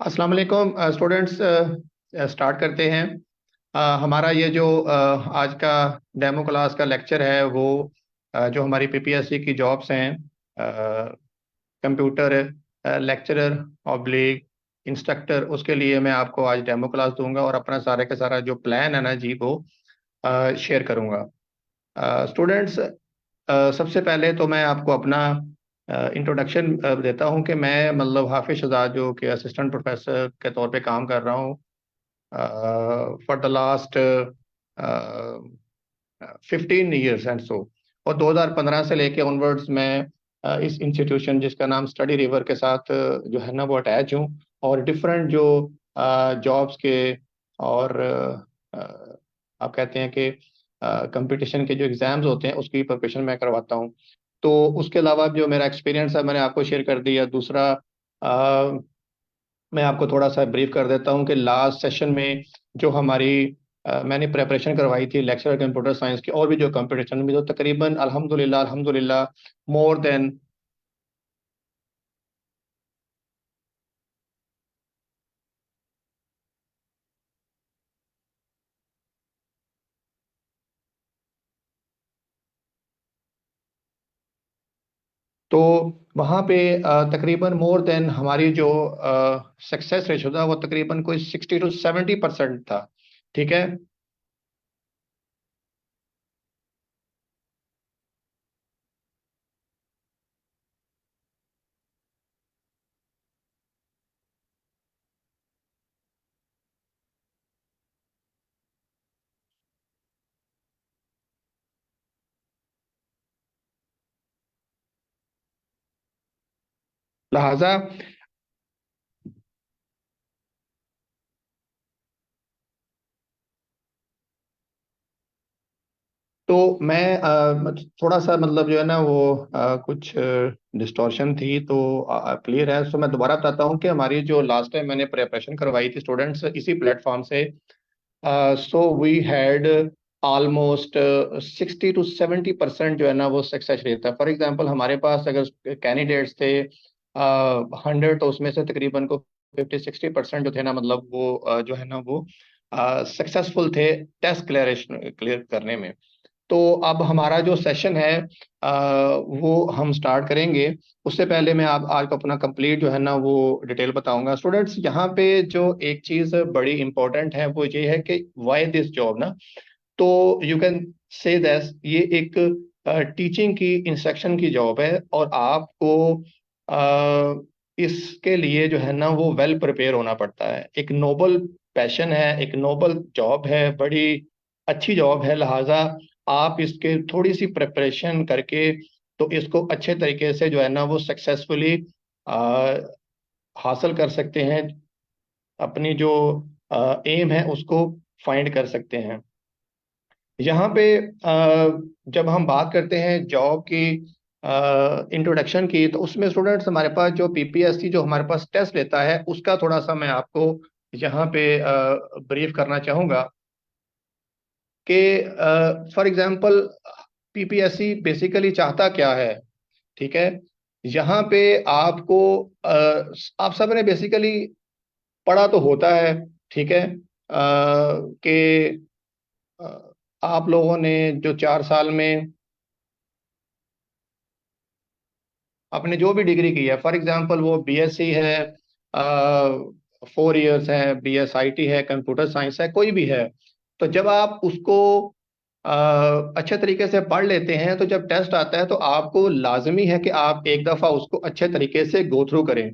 अस्सलाम वालेकुम students. Start करते हैं। हमारा ये जो आज का डेमो क्लास का लेक्चर है वो जो हमारी पीपीएससी की जॉब्स हैं, कंप्यूटर लेक्चरर ऑब्लिक इंस्ट्रक्टर, उसके लिए मैं आपको आज डेमो क्लास दूंगा और अपना सारे का सारा जो प्लान है ना जी वो शेयर करूंगा। स्टूडेंट्स, सबसे पहले तो मैं आपको अपना इंट्रोडक्शन देता हूं कि मैं मतलब हाफिज शहजाद जो कि असिस्टेंट प्रोफेसर के तौर पे काम कर रहा हूं for the last 15 years and so. और 2015 से लेके ऑनवर्ड्स मैं इस इंस्टीट्यूशन जिसका नाम स्टडी रिवर के साथ जो है ना वो अटैच हूँ। और डिफरेंट जो जॉब्स के और आप कहते हैं कि कंपटीशन के जो एग्जाम्स होते हैं उसकी प्रिपरेशन मैं करवाता हूँ। तो उसके अलावा जो मेरा एक्सपीरियंस है मैंने आपको शेयर कर दिया। दूसरा, मैं आपको थोड़ा सा ब्रीफ कर देता हूँ कि लास्ट सेशन में जो हमारी मैंने प्रेपरेशन करवाई थी लेक्चर कंप्यूटर साइंस की और भी जो कंपटीशन में, तो तकरीबन अल्हम्दुलिल्लाह अल्हम्दुलिल्लाह मोर देन। तो वहाँ पे तकरीबन मोर देन हमारी जो सक्सेस रेशो था वो तकरीबन कोई 60 to 70% था। ठीक है। लिहाजा तो मैं थोड़ा सा मतलब जो है ना वो कुछ डिस्टॉर्शन थी, तो क्लियर है। सो मैं दोबारा बताता हूँ कि हमारी जो लास्ट टाइम मैंने प्रिपरेशन करवाई थी स्टूडेंट्स इसी प्लेटफॉर्म से, so we had almost 60 to 70% जो है ना वो सक्सेस रेट था। फॉर एग्जांपल हमारे पास अगर कैंडिडेट्स थे 100, तो उसमें से तकरीबन को 50-60% जो थे ना मतलब वो जो है ना वो सक्सेसफुल थे टेस्ट क्लियर करने में। तो अब हमारा जो सेशन है वो हम स्टार्ट करेंगे। उससे पहले मैं आप आज को अपना कंप्लीट जो है ना वो डिटेल बताऊंगा। स्टूडेंट्स, यहाँ पे जो एक चीज़ बड़ी इंपॉर्टेंट है वो ये है कि वाई दिस जॉब ना। तो यू कैन से दैस ये एक टीचिंग की इंस्ट्रक्शन की जॉब है और आपको इसके लिए जो है ना वो वेल प्रिपेयर होना पड़ता है। एक नोबल पैशन है, एक नोबल जॉब है, बड़ी अच्छी जॉब है। लिहाजा आप इसके थोड़ी सी प्रिपरेशन करके तो इसको अच्छे तरीके से जो है ना वो सक्सेसफुली हासिल कर सकते हैं। अपनी जो एम है उसको फाइंड कर सकते हैं। यहाँ पे जब हम बात करते हैं जॉब की इंट्रोडक्शन की, तो उसमें स्टूडेंट्स हमारे पास जो पीपीएससी जो हमारे पास टेस्ट लेता है उसका थोड़ा सा मैं आपको यहाँ पे ब्रीफ करना चाहूँगा कि फॉर एग्जांपल पीपीएससी बेसिकली चाहता क्या है। ठीक है। यहाँ पे आपको आप सब ने बेसिकली पढ़ा तो होता है। ठीक है। कि आप लोगों ने जो 4 साल में आपने जो भी डिग्री की है, फॉर एग्जांपल वो बीएससी है, 4 इयर्स है, बीएसआईटी है, कंप्यूटर साइंस है, कोई भी है। तो जब आप उसको अच्छे तरीके से पढ़ लेते हैं तो जब टेस्ट आता है तो आपको लाजमी है कि आप एक दफ़ा उसको अच्छे तरीके से गो थ्रू करें,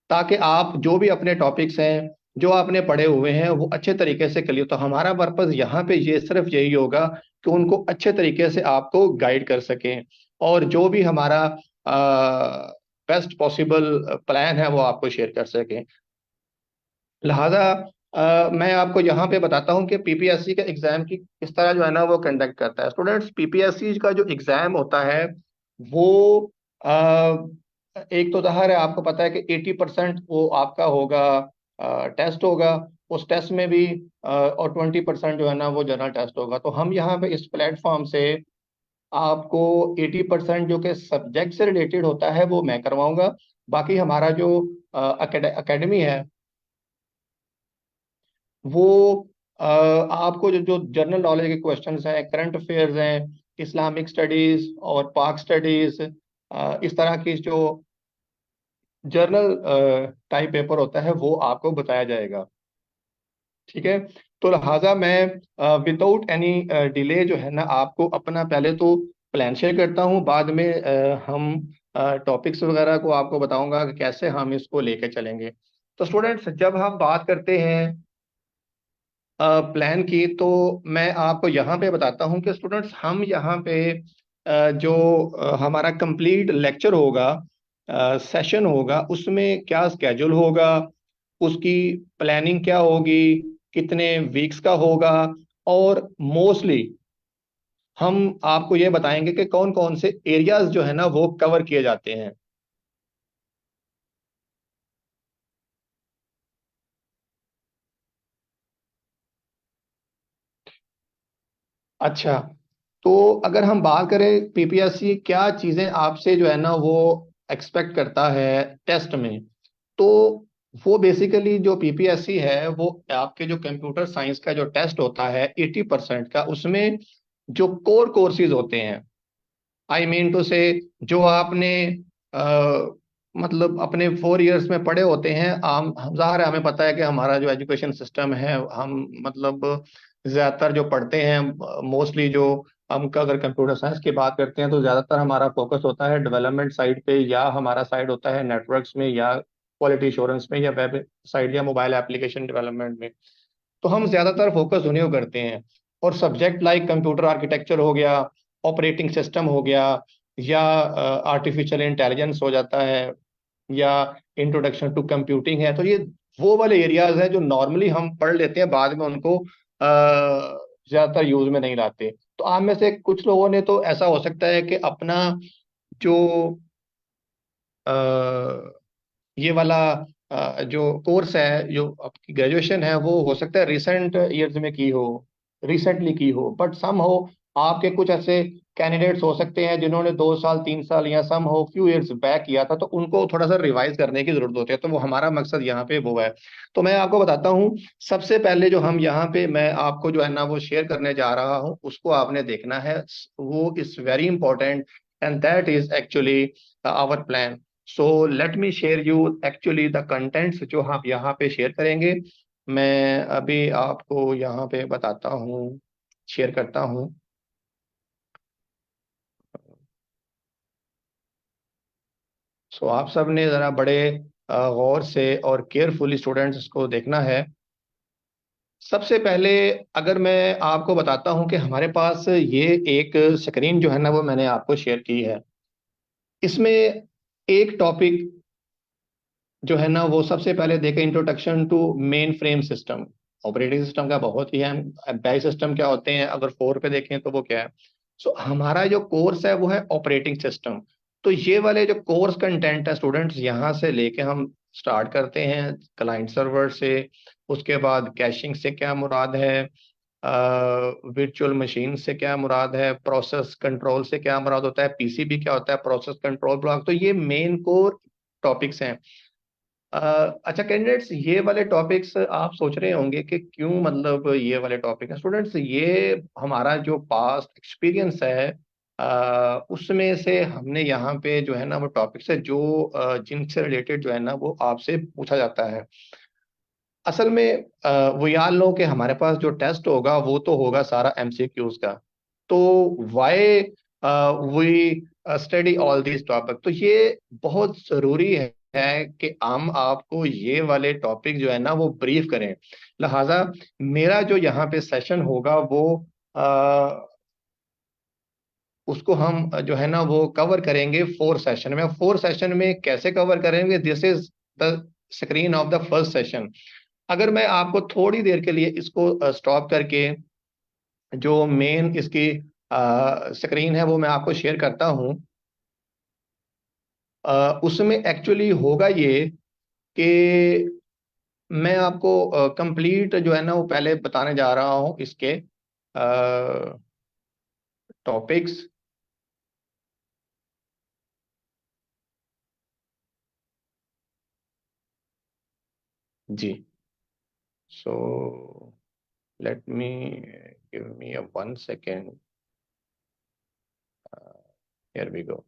ताकि आप जो भी अपने टॉपिक्स हैं जो आपने पढ़े हुए हैं वो अच्छे तरीके से क्लियर। तो हमारा पर्पस यहाँ पे ये सिर्फ यही होगा कि उनको अच्छे तरीके से आपको गाइड कर सकें और जो भी हमारा बेस्ट पॉसिबल प्लान है वो आपको शेयर कर सकें। लिहाजा मैं आपको यहाँ पे बताता हूँ कि पीपीएससी के एग्जाम की किस तरह जो है ना वो कंडक्ट करता है। स्टूडेंट्स, पीपीएससी का जो एग्जाम होता है वो एक तो ज़ाहिर है आपको पता है कि 80% वो आपका होगा, टेस्ट होगा। उस टेस्ट में भी और 20% जो है ना वो जनरल टेस्ट होगा। तो हम यहाँ पे इस प्लेटफॉर्म से आपको 80% जो कि सब्जेक्ट से रिलेटेड होता है वो मैं करवाऊंगा। बाकी हमारा जो एकेडमी है वो आपको जो जो जनरल नॉलेज के क्वेश्चंस हैं, करंट अफेयर्स हैं, इस्लामिक स्टडीज और पाक स्टडीज, इस तरह की जो जर्नल टाइप पेपर होता है वो आपको बताया जाएगा। ठीक है। तो लिहाजा मैं विदाउट एनी डिले जो है ना आपको अपना पहले तो प्लान शेयर करता हूँ, बाद में हम टॉपिक्स वगैरह को आपको बताऊंगा कि कैसे हम इसको लेके चलेंगे। तो स्टूडेंट्स, जब हम बात करते हैं प्लान की, तो मैं आपको यहाँ पे बताता हूँ कि स्टूडेंट्स हम यहाँ पे जो हमारा कंप्लीट लेक्चर होगा, सेशन होगा, उसमें क्या स्केड्यूल होगा, उसकी प्लानिंग क्या होगी, कितने वीक्स का होगा, और मोस्टली हम आपको ये बताएंगे कि कौन कौन से एरियाज जो है ना वो कवर किए जाते हैं। अच्छा, तो अगर हम बात करें पीपीएससी क्या चीजें आपसे जो है ना वो एक्सपेक्ट करता है टेस्ट में, तो वो बेसिकली जो पीपीएससी है वो आपके जो कंप्यूटर साइंस का जो टेस्ट होता है 80% का, उसमें जो कोर कोर्सेज होते हैं, आई मीन टू से, जो आपने अ, मतलब अपने 4 इयर्स में पढ़े होते हैं, आम ज़ाहिर है हमें पता है कि हमारा जो एजुकेशन सिस्टम है, हम मतलब ज़्यादातर जो पढ़ते हैं, मोस्टली जो हम अगर कंप्यूटर साइंस की बात करते हैं तो ज़्यादातर हमारा फोकस होता है डेवलपमेंट साइड पे, या हमारा साइड होता है नेटवर्क्स में, या क्वालिटी एश्योरेंस में, या वेब साइड, या मोबाइल एप्लीकेशन डेवलपमेंट में। तो हम ज्यादातर फोकस उन्हीं को करते हैं। और सब्जेक्ट लाइक कंप्यूटर आर्किटेक्चर हो गया, ऑपरेटिंग सिस्टम हो गया, या आर्टिफिशियल इंटेलिजेंस हो जाता है, या इंट्रोडक्शन टू कंप्यूटिंग है, तो ये वो वाले एरियाज हैं जो नॉर्मली हम पढ़ लेते हैं, बाद में उनको ज्यादातर यूज में नहीं लाते। तो आप में से कुछ लोगों ने तो ऐसा हो सकता है कि अपना जो ये वाला जो कोर्स है, जो आपकी ग्रेजुएशन है, वो हो सकता है रिसेंट ईयर्स में की हो, रिसेंटली की हो, बट सम हो आपके कुछ ऐसे कैंडिडेट्स हो सकते हैं जिन्होंने 2 साल 3 साल या सम हो फ्यू इयर्स बैक किया था, तो उनको थोड़ा सा रिवाइज करने की जरूरत होती है। तो वो हमारा मकसद यहाँ पे वो है। तो मैं आपको बताता हूँ, सबसे पहले जो हम यहाँ पे मैं आपको जो है ना वो शेयर करने जा रहा हूँ, उसको आपने देखना है। वो is very important, and that is actually our plan. So let me share you actually the contents जो हम यहाँ पे शेयर करेंगे। मैं अभी आपको यहाँ पे बताता हूँ, शेयर करता हूँ। सो आप सब ने ज़रा बड़े गौर से और केयरफुली स्टूडेंट्स इसको देखना है। सबसे पहले अगर मैं आपको बताता हूँ कि हमारे पास ये एक स्क्रीन जो है ना वो मैंने आपको शेयर की है, इसमें एक टॉपिक जो है ना वो सबसे पहले देखें, introduction to mainframe system. Operating system का बहुत ही अहम, बेस सिस्टम क्या होते हैं अगर 4 पे देखें तो वो क्या है। सो हमारा जो कोर्स है वो है ऑपरेटिंग सिस्टम। तो ये वाले जो कोर्स कंटेंट है स्टूडेंट्स, यहाँ से लेके हम स्टार्ट करते हैं क्लाइंट सर्वर से, उसके बाद कैशिंग से क्या मुराद है, वर्चुअल मशीन से क्या मुराद है, प्रोसेस कंट्रोल से क्या मुराद होता है, पीसीबी क्या होता है, प्रोसेस कंट्रोल ब्लॉक। तो ये मेन कोर टॉपिक्स हैं। अच्छा कैंडिडेट्स, ये वाले टॉपिक्स आप सोच रहे होंगे कि क्यों, मतलब ये वाले टॉपिक हैं स्टूडेंट्स, ये हमारा जो पास्ट एक्सपीरियंस है उसमें से हमने यहाँ पे जो है ना वो टॉपिक्स है जो जिनसे रिलेटेड जो है ना वो आपसे पूछा जाता है। असल में वो याद लो कि हमारे पास जो टेस्ट होगा वो तो होगा सारा एमसीक्यूज का। तो why we study all this topic, तो ये बहुत जरूरी है कि हम आपको ये वाले टॉपिक जो है ना वो ब्रीफ करें। लिहाजा मेरा जो यहाँ पे सेशन होगा वो उसको हम जो है ना वो कवर करेंगे 4 सेशन में। 4 सेशन में कैसे कवर करेंगे, this is the screen of the first session. अगर मैं आपको थोड़ी देर के लिए इसको स्टॉप करके जो मेन इसकी स्क्रीन है वो मैं आपको शेयर करता हूँ, उसमें एक्चुअली होगा ये कि मैं आपको कंप्लीट जो है ना वो पहले बताने जा रहा हूँ इसके topics. Ji, So let me give me a 1 second. Here we go.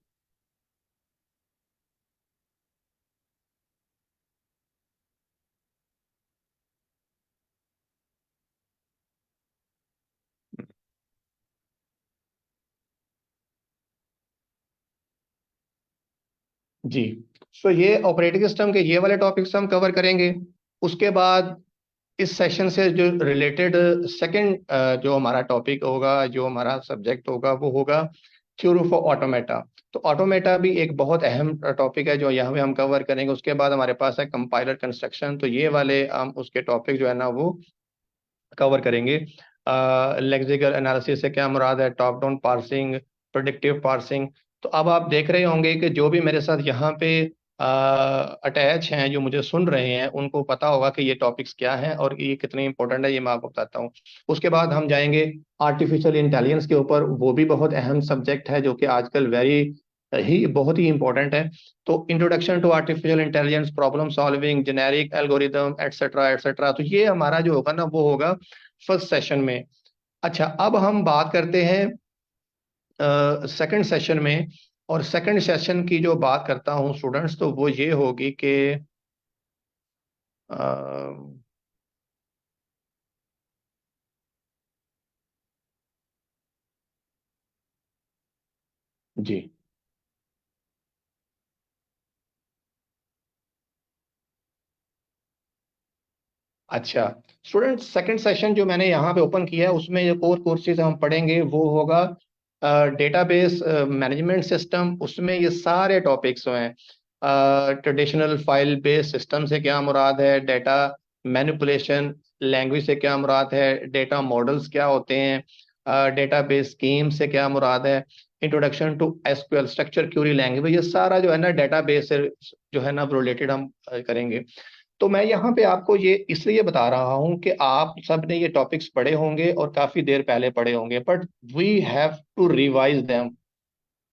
जी, सो ये ऑपरेटिंग सिस्टम के ये वाले टॉपिक्स हम कवर करेंगे। उसके बाद इस सेशन से जो रिलेटेड सेकंड जो हमारा टॉपिक होगा, जो हमारा सब्जेक्ट होगा, वो होगा थ्योरी ऑफ ऑटोमेटा। तो ऑटोमेटा भी एक बहुत अहम टॉपिक है जो यहाँ पे हम कवर करेंगे। उसके बाद हमारे पास है कंपाइलर कंस्ट्रक्शन। तो ये वाले हम उसके टॉपिक जो है ना वो कवर करेंगे। लेक्सिकल एनालिसिस से क्या मुराद है, top down parsing, predictive parsing. तो अब आप देख रहे होंगे कि जो भी मेरे साथ यहाँ पे अटैच हैं, जो मुझे सुन रहे हैं, उनको पता होगा कि ये टॉपिक्स क्या हैं और ये कितने इंपॉर्टेंट है, ये मैं आपको बताता हूँ। उसके बाद हम जाएंगे आर्टिफिशियल इंटेलिजेंस के ऊपर। वो भी बहुत अहम सब्जेक्ट है जो कि आजकल बहुत ही इंपॉर्टेंट है। तो introduction to artificial intelligence, problem solving, generic algorithm, etcetera etcetera. तो ये हमारा जो होगा ना वो होगा फर्स्ट सेशन में। अच्छा, अब हम बात करते हैं सेकंड सेशन में। और सेकंड सेशन की जो बात करता हूँ स्टूडेंट्स, तो वो ये होगी कि अ, जी, अच्छा स्टूडेंट, सेकंड सेशन जो मैंने यहाँ पे ओपन किया है उसमें जो कोर कोर्सेज हम पढ़ेंगे वो होगा डेटाबेस मैनेजमेंट सिस्टम। उसमें ये सारे टॉपिक्स हैं। ट्रेडिशनल फाइल बेस्ड सिस्टम से क्या मुराद है, डेटा मैनिपुलेशन लैंग्वेज से क्या मुराद है, डेटा मॉडल्स क्या होते हैं, डेटाबेस स्कीम से क्या मुराद है, introduction to SQL structure query language. ये सारा जो है ना डेटाबेस से जो है ना रिलेटेड हम करेंगे। तो मैं यहाँ पे आपको ये इसलिए बता रहा हूँ कि आप सब ने ये टॉपिक्स पढ़े होंगे और काफी देर पहले पढ़े होंगे, but we have to revise them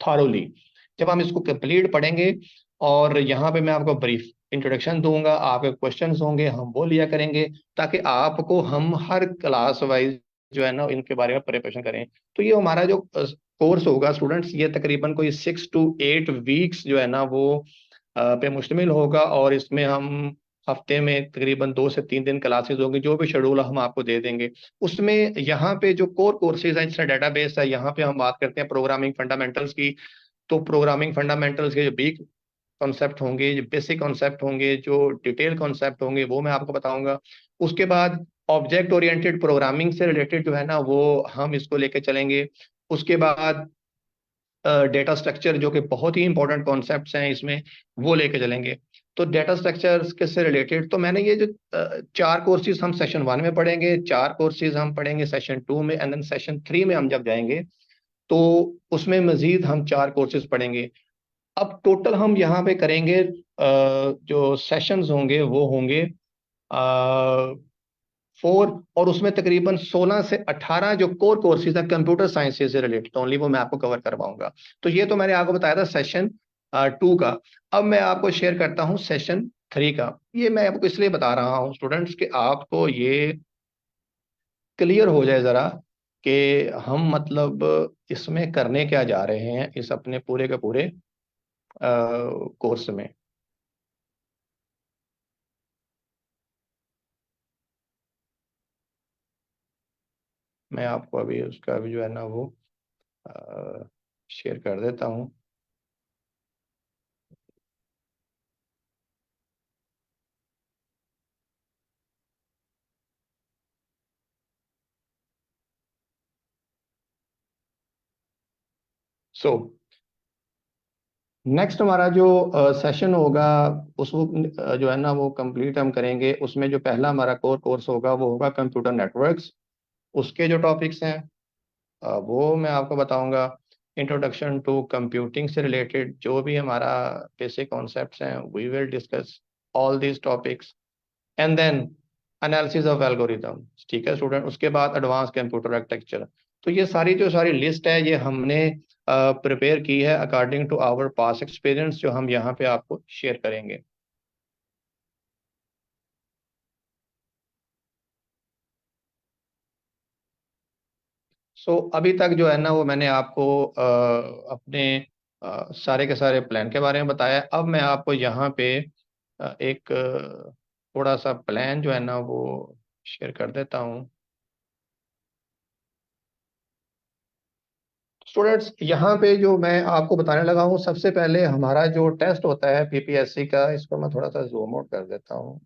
thoroughly. जब हम इसको कंप्लीट पढ़ेंगे और यहाँ पे मैं आपको ब्रीफ इंट्रोडक्शन दूंगा, आपके क्वेश्चंस होंगे, हम वो लिया करेंगे ताकि आपको हम हर क्लास वाइज जो है ना इनके बारे में प्रिपरेशन करें। तो ये हमारा जो कोर्स होगा स्टूडेंट्स, ये तकरीबन कोई 6 to 8 वीक्स जो है ना वो पे मुश्तमिल होगा। और इसमें हम हफ्ते में तकरीबन 2 से 3 दिन क्लासेस होंगी, जो भी शेड्यूल हम आपको दे देंगे। उसमें यहाँ पे जो कोर कोर्सेज हैं, जैसे डेटाबेस है, यहाँ पे हम बात करते हैं प्रोग्रामिंग फंडामेंटल्स की। तो प्रोग्रामिंग फंडामेंटल्स के जो बिग कॉन्सेप्ट होंगे, जो बेसिक कॉन्सेप्ट होंगे, जो डिटेल कॉन्सेप्ट होंगे, वो मैं आपको बताऊंगा। उसके बाद ऑब्जेक्ट ओरिएंटेड प्रोग्रामिंग से रिलेटेड जो है ना वो हम इसको लेके चलेंगे। उसके बाद डेटा स्ट्रक्चर, जो कि बहुत ही इंपॉर्टेंट कॉन्सेप्ट्स हैं इसमें, वो लेके चलेंगे। तो डेटा स्ट्रक्चर्स के से रिलेटेड तो मैंने ये जो 4 कोर्सेज हम सेशन 1 में पढ़ेंगे, 4 कोर्सेज हम पढ़ेंगे सेशन 2 में, एंड देन सेशन 3 में हम जब जाएंगे तो उसमें मजीद हम 4 कोर्सेज पढ़ेंगे। अब टोटल हम यहाँ पे करेंगे जो सेशंस होंगे वो होंगे 4। और उसमें तकरीबन 16 से 18 जो कोर कोर्सेज हैं कंप्यूटर साइंस से रिलेटेड ओनली, वो मैं आपको कवर करवाऊंगा। तो ये तो मैंने आपको बताया था सेशन 2 का। अब मैं आपको शेयर करता हूँ सेशन 3 का। ये मैं आपको इसलिए बता रहा हूँ स्टूडेंट्स कि आपको ये क्लियर हो जाए ज़रा कि हम मतलब इसमें करने क्या जा रहे हैं इस अपने पूरे के पूरे कोर्स में। मैं आपको अभी उसका भी जो है ना वो शेयर कर देता हूँ। सो नेक्स्ट हमारा जो सेशन होगा उसको जो है ना वो कंप्लीट हम करेंगे। उसमें जो पहला हमारा कोर कोर्स होगा वो होगा कंप्यूटर नेटवर्क्स। उसके जो टॉपिक्स हैं वो मैं आपको बताऊंगा। इंट्रोडक्शन टू कंप्यूटिंग से रिलेटेड जो भी हमारा बेसिक कॉन्सेप्ट्स हैं, we will discuss all these topics. And then analysis of algorithm. ठीक है स्टूडेंट, उसके बाद एडवांस कंप्यूटर आर्किटेक्चर। तो ये सारी जो सारी लिस्ट है ये हमने प्रिपेयर की है according to our past experience, जो हम यहाँ पे आपको शेयर करेंगे। अभी तक जो है ना वो मैंने आपको अपने सारे के सारे प्लान के बारे में बताया। अब मैं आपको यहाँ पे एक थोड़ा सा प्लान जो है ना वो शेयर कर देता हूँ। स्टूडेंट्स, यहाँ पे जो मैं आपको बताने लगा हूँ, सबसे पहले हमारा जो टेस्ट होता है पीपीएससी का, इसको मैं थोड़ा सा जूम आउट कर देता हूँ।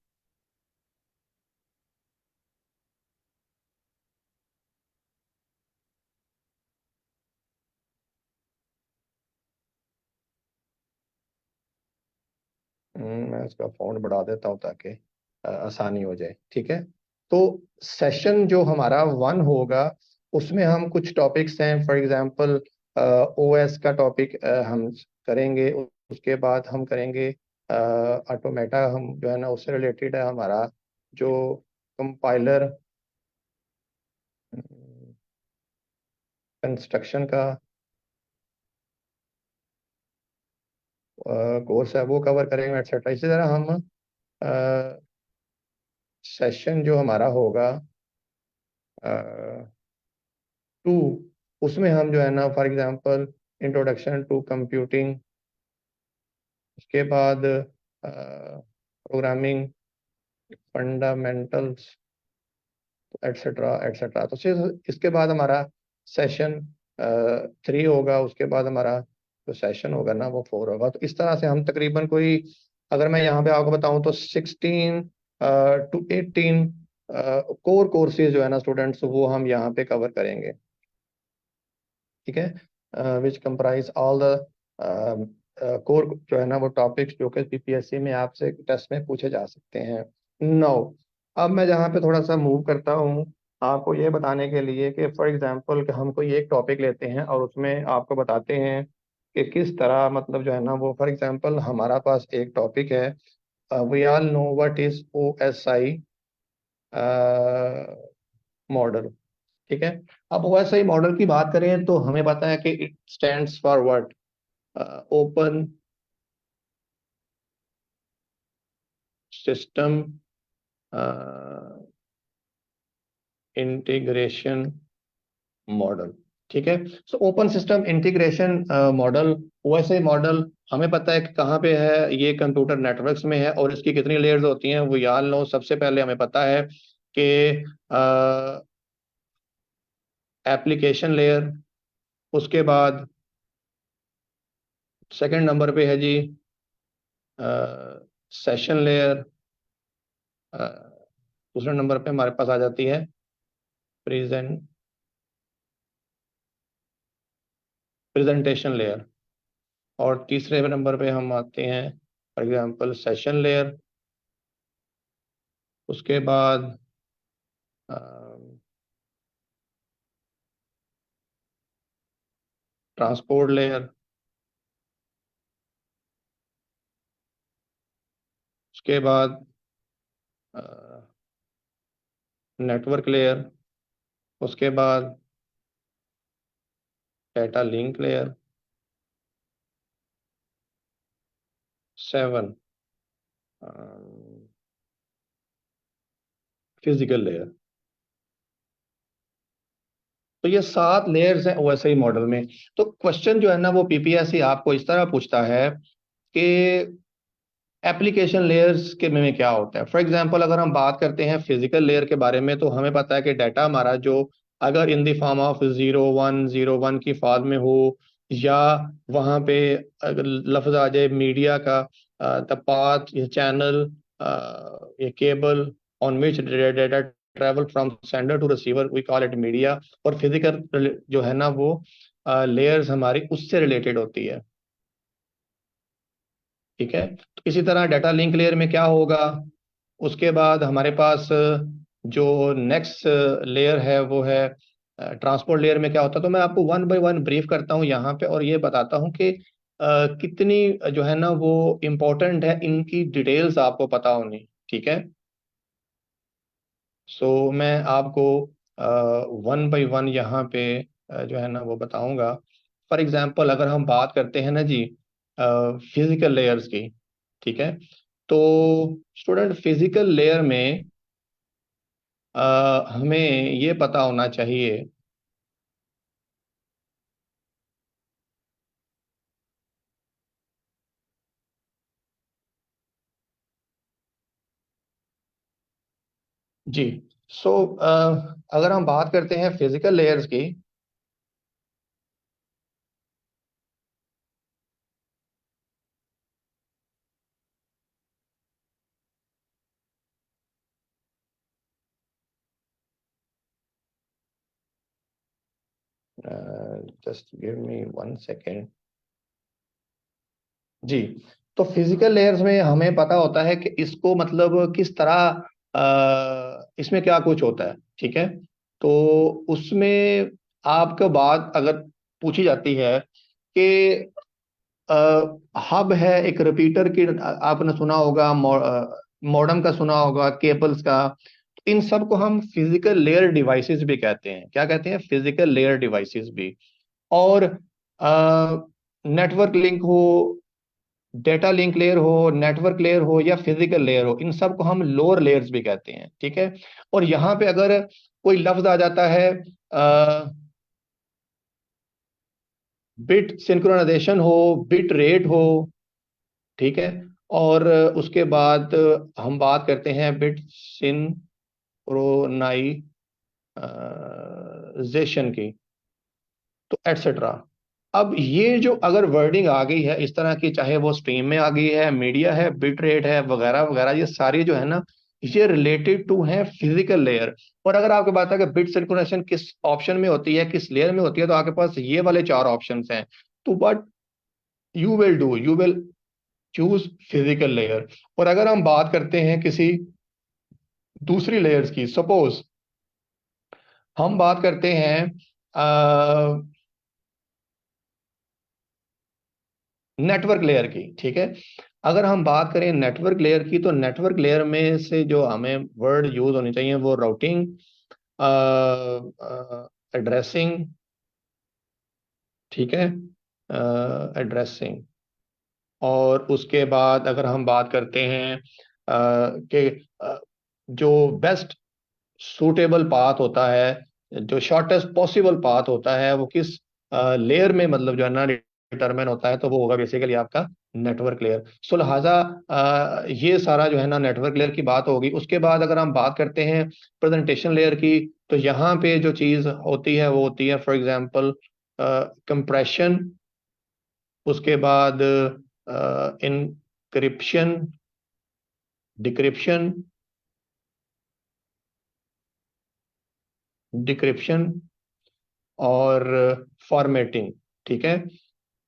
मैं इसका फ़ॉन्ट बढ़ा देता हूँ ताकि आसानी हो जाए। ठीक है। तो सेशन जो हमारा 1 होगा, उसमें हम कुछ टॉपिक्स हैं, फॉर एग्जांपल ओएस का टॉपिक हम करेंगे। उसके बाद हम करेंगे ऑटोमेटा, हम जो है ना उससे रिलेटेड है हमारा जो कंपाइलर कंस्ट्रक्शन का कोर्स है, वो कवर करेंगे एक्सेट्रा। इसी तरह हम सेशन जो हमारा होगा 2, उसमें हम जो है ना for example introduction to computing, उसके बाद प्रोग्रामिंग फंडामेंटल्स एटसेट्रा एटसेट्रा। तो इसके बाद हमारा सेशन 3 होगा, उसके बाद हमारा जो सेशन होगा ना वो 4 होगा। तो इस तरह से हम तकरीबन कोई, अगर मैं यहाँ पे आपको बताऊं तो 16 to 18 कोर कोर्सेज जो है ना स्टूडेंट्स, वो हम यहाँ पे कवर करेंगे। ठीक है। विच कंप्राइज ऑल द कोर जो है ना वो टॉपिक्स जो कि पीपीएससी में आपसे टेस्ट में पूछे जा सकते हैं। नो, अब मैं जहाँ पे थोड़ा सा मूव करता हूँ आपको ये बताने के लिए कि फॉर एग्जांपल कि हम कोई एक टॉपिक लेते हैं और उसमें आपको बताते हैं कि किस तरह, मतलब जो है ना वो, फॉर एग्जांपल हमारा पास एक टॉपिक है, we all know what is OSI model. ठीक है। अब ओएसआई मॉडल की बात करें तो हमें पता है कि it stands for what, open system integration model. ठीक है। So open system integration model, OSI model, हमें पता है कि कहाँ पे है, ये कंप्यूटर नेटवर्क्स में है और इसकी कितनी लेयर्स होती हैं वो याद लो। सबसे पहले हमें पता है कि एप्लीकेशन लेयर, उसके बाद सेकंड नंबर पे है जी सेशन लेयर, दूसरे नंबर पे हमारे पास आ जाती है प्रेजेंट प्रेजेंटेशन लेयर, और तीसरे नंबर पे हम आते हैं फॉर एग्जांपल सेशन लेयर। उसके बाद ट्रांसपोर्ट लेयर, उसके बाद नेटवर्क लेयर, उसके बाद data link layer, 7 physical layer. तो ये 7 लेयर्स हैं ओएसआई मॉडल में। तो क्वेश्चन जो है ना वो पीपीएससी आपको इस तरह पूछता है कि एप्लीकेशन लेयर्स के में क्या होता है। फॉर एग्जांपल अगर हम बात करते हैं फिजिकल लेयर के बारे में, तो हमें पता है कि डाटा हमारा जो अगर इन द फॉर्म ऑफ 0101 की फॉर्म में हो, या वहाँ पे अगर लफ्ज आ जाए मीडिया का, द पाथ, ये चैनल, ये cable on which data travel from sender to receiver, we call it media. और फिजिकल जो है ना वो लेयर्स हमारी उससे रिलेटेड होती है। ठीक है। तो इसी तरह डाटा लिंक लेयर में क्या होगा, उसके बाद हमारे पास जो नेक्स्ट लेयर है वो है ट्रांसपोर्ट लेयर में क्या होता है। तो मैं आपको वन बाय वन ब्रीफ करता हूँ यहाँ पे और ये बताता हूँ कि कितनी जो है ना वो इम्पोर्टेंट है, इनकी डिटेल्स आपको पता होनी। ठीक है। मैं आपको वन बाय वन यहाँ पे जो है ना वो बताऊंगा। फॉर एग्जांपल अगर हम बात करते हैं ना जी फिजिकल लेयर्स की। ठीक है। तो स्टूडेंट, फिजिकल लेयर में हमें ये पता होना चाहिए जी। सो अगर हम बात करते हैं फिजिकल लेयर्स की। Just give me one second. जी। तो फिजिकल लेयर्स में हमें पता होता है कि इसको मतलब किस तरह इसमें क्या कुछ होता है, ठीक है। तो उसमें आपको बात अगर पूछी जाती है कि हब है एक रिपीटर की, आपने सुना होगा, मॉडेम का सुना होगा, केबल्स का। तो इन सब को हम फिजिकल लेयर डिवाइसेस भी कहते हैं। क्या कहते हैं? फिजिकल लेयर डिवाइसेस भी। और नेटवर्क लिंक हो, डेटा लिंक लेयर हो, नेटवर्क लेयर हो या फिजिकल लेयर हो, इन सब को हम लोअर लेयर्स भी कहते हैं, ठीक है। और यहाँ पे अगर कोई लफ्ज आ जाता है, बिट सिंक्रोनाइजेशन हो, बिट रेट हो, ठीक है। और उसके बाद हम बात करते हैं बिट सिंक्रोनाइजेशन की, तो एटसेट्रा। अब ये जो अगर वर्डिंग आ गई है इस तरह की, चाहे वो स्ट्रीम में आ गई है, मीडिया है, बिट रेट है, वगैरह वगैरह, ये सारी जो है ना, ये रिलेटेड टू है फिजिकल लेयर। और अगर आपके बात है कि बिट सिंक्रोनाइजेशन किस ऑप्शन में होती है, किस लेयर में होती है, तो आपके पास ये वाले चार ऑप्शंस हैं। तो what you will do, you will choose physical layer. और अगर हम बात करते हैं किसी दूसरी लेयर्स की, सपोज हम बात करते हैं नेटवर्क लेयर की, ठीक है। अगर हम बात करें नेटवर्क लेयर की, तो नेटवर्क लेयर में से जो हमें वर्ड यूज होने चाहिए वो राउटिंग, एड्रेसिंग, ठीक है, एड्रेसिंग। और उसके बाद अगर हम बात करते हैं कि जो बेस्ट सूटेबल पाथ होता है, जो शॉर्टेस्ट पॉसिबल पाथ होता है, वो किस लेयर में मतलब जो है ना डिटरमिन होता है, तो वो होगा बेसिकली आपका नेटवर्क लेयर। सो लिहाजा ये सारा जो है ना नेटवर्क लेयर की बात होगी। उसके बाद अगर हम बात करते हैं प्रेजेंटेशन लेयर की, तो यहाँ पे जो चीज़ होती है वो होती है फॉर एग्जांपल कंप्रेशन, उसके बाद इनक्रिप्शन, डिक्रिप्शन, डिक्रिप्शन और फॉर्मेटिंग, ठीक है।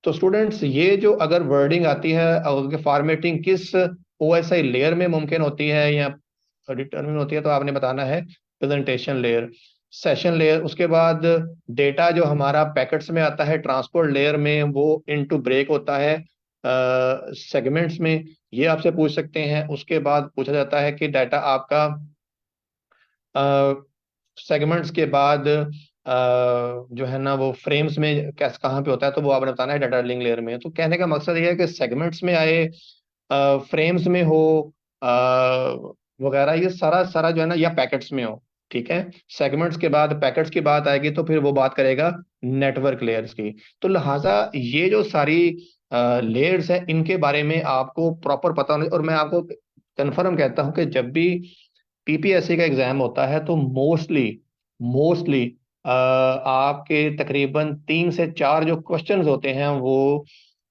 तो स्टूडेंट्स, ये जो अगर वर्डिंग आती है और उसके फॉर्मेटिंग किस ओएसआई लेयर में मुमकिन होती है या डिटरमिन होती है, तो आपने बताना है प्रेजेंटेशन लेयर, सेशन लेयर। उसके बाद डेटा जो हमारा पैकेट्स में आता है ट्रांसपोर्ट लेयर में, वो इनटू ब्रेक होता है सेगमेंट्स में, ये आपसे पूछ सकते हैं। उसके बाद पूछा जाता है कि डाटा आपका सेगमेंट्स के बाद जो है ना वो फ्रेम्स में कैसे कहाँ पे होता है, तो वो आपने बताना है डाटा लिंक लेयर में। तो कहने का मकसद ये है कि सेगमेंट्स में आए, फ्रेम्स में हो, अ, वगैरह, ये सारा सारा जो है ना, या पैकेट्स में हो, ठीक है। सेगमेंट्स के बाद पैकेट्स की बात आएगी तो फिर वो बात करेगा नेटवर्क लेयर्स की। तो लिहाजा ये जो सारी लेयर्स है, इनके बारे में आपको प्रॉपर पता होना। और मैं आपको कंफर्म कहता हूँ कि जब भी पीपीएससी का एग्जाम होता है तो मोस्टली मोस्टली आपके तकरीबन 3 से 4 जो क्वेश्चंस होते हैं वो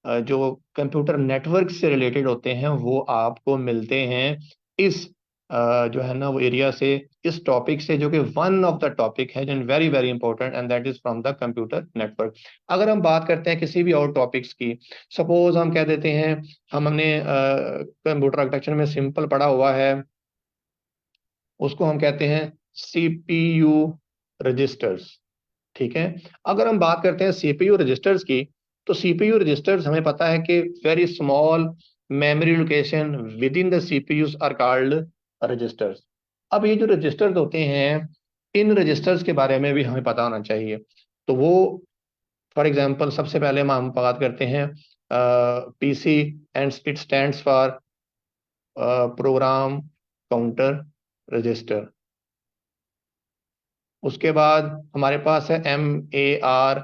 जो कंप्यूटर नेटवर्क से रिलेटेड होते हैं, वो आपको मिलते हैं इस जो है ना वो एरिया से, इस टॉपिक से, जो कि वन ऑफ द टॉपिक है जो very very important, and that is from the computer network. अगर हम बात करते हैं किसी भी और टॉपिक्स की, सपोज हम कह देते हैं, हमने कंप्यूटर आर्किटेक्चर में सिंपल पढ़ा हुआ है, उसको हम कहते हैं सीपीयू रजिस्टर्स, ठीक है। अगर हम बात करते हैं सीपीयू रजिस्टर्स की, तो सीपीयू रजिस्टर्स हमें पता है कि very small memory location within the CPUs are called registers. अब ये जो रजिस्टर्स होते हैं, इन रजिस्टर्स के बारे में भी हमें पता होना चाहिए। तो वो फॉर एग्जांपल सबसे पहले हम बात करते हैं PC, and it stands for programme counter register. उसके बाद हमारे पास है MAR,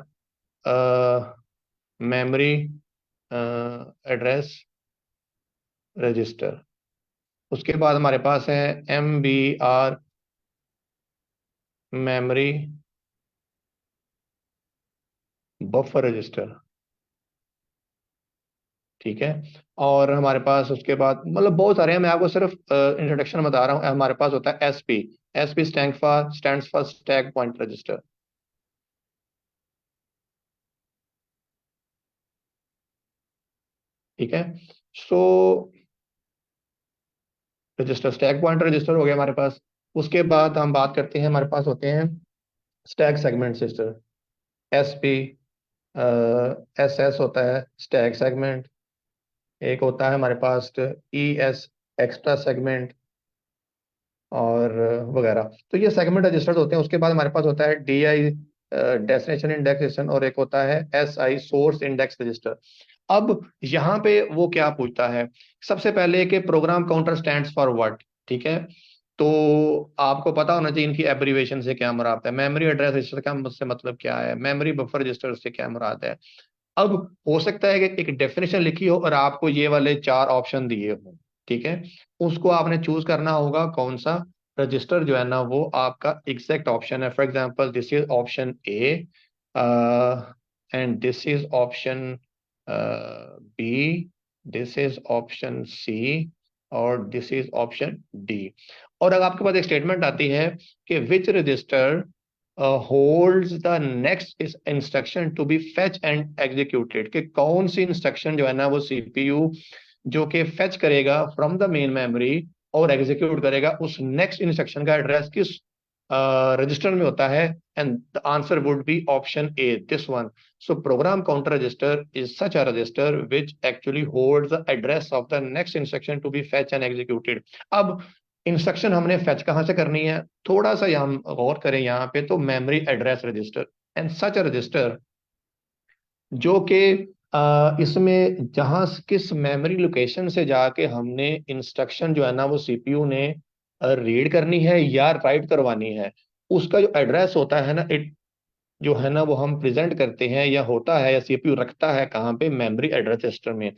मेमोरी एड्रेस रजिस्टर। उसके बाद हमारे पास है MBR, मेमोरी बफर रजिस्टर, ठीक है। और हमारे पास उसके बाद मतलब बहुत सारे हैं, मैं आपको सिर्फ इंट्रोडक्शन बता रहा हूँ। हमारे पास होता है SP. SP stands for stack point register, ठीक है। सो रजिस्टर, स्टैक पॉइंट रजिस्टर हो गया हमारे पास। उसके बाद हम बात करते हैं, हमारे पास होते हैं stack segment register, SP. S S होता है स्टैक सेगमेंट। एक होता है हमारे पास ई एस, एक्स्ट्रा सेगमेंट, और वगैरह। तो ये सेगमेंट रजिस्टर्ड होते हैं। उसके बाद हमारे पास होता है D I, destination index register, और एक होता है S I, source index register. अब यहाँ पे वो क्या पूछता है, सबसे पहले कि program counter stands for what, ठीक है। तो आपको पता होना चाहिए इनकी एब्रीविएशन से क्या मुराद है। मेमोरी एड्रेस रजिस्टर का से मतलब क्या है, मेमोरी बफर रजिस्टर से क्या मुराद है। अब हो सकता है कि एक डेफिनेशन लिखी हो और आपको ये वाले चार ऑप्शन दिए हो, ठीक है। उसको आपने चूज करना होगा कौन सा रजिस्टर जो है ना वो आपका एग्जैक्ट ऑप्शन है। For example this is option A, and this is option B, this is option C, और दिस इज ऑप्शन डी। और अगर आपके पास एक स्टेटमेंट आती है कि which register holds the next is instruction to be fetch and executed, कि कौन सी इंस्ट्रक्शन जो है ना वो सीपीयू जो कि फेच करेगा फ्रॉम द मेन मेमोरी और एग्जीक्यूट करेगा, उस नेक्स्ट इंस्ट्रक्शन का एड्रेस किस रजिस्टर में होता है। And the answer would be option A, this one. So program counter register is such a register which actually holds the address of the next instruction to be fetch and executed. अब instruction हमने fetch कहाँ से करनी है, थोड़ा सा हम गौर करें यहाँ पे, तो memory address register. And such a register जो कि इसमें जहां किस मेमोरी लोकेशन से जाके हमने इंस्ट्रक्शन जो है ना वो सीपीयू ने रीड करनी है या राइट करवानी है, उसका जो एड्रेस होता है ना, इट जो है ना वो हम प्रेजेंट करते हैं या होता है या सीपीयू रखता है कहाँ पे, मेमोरी एड्रेस रजिस्टर में।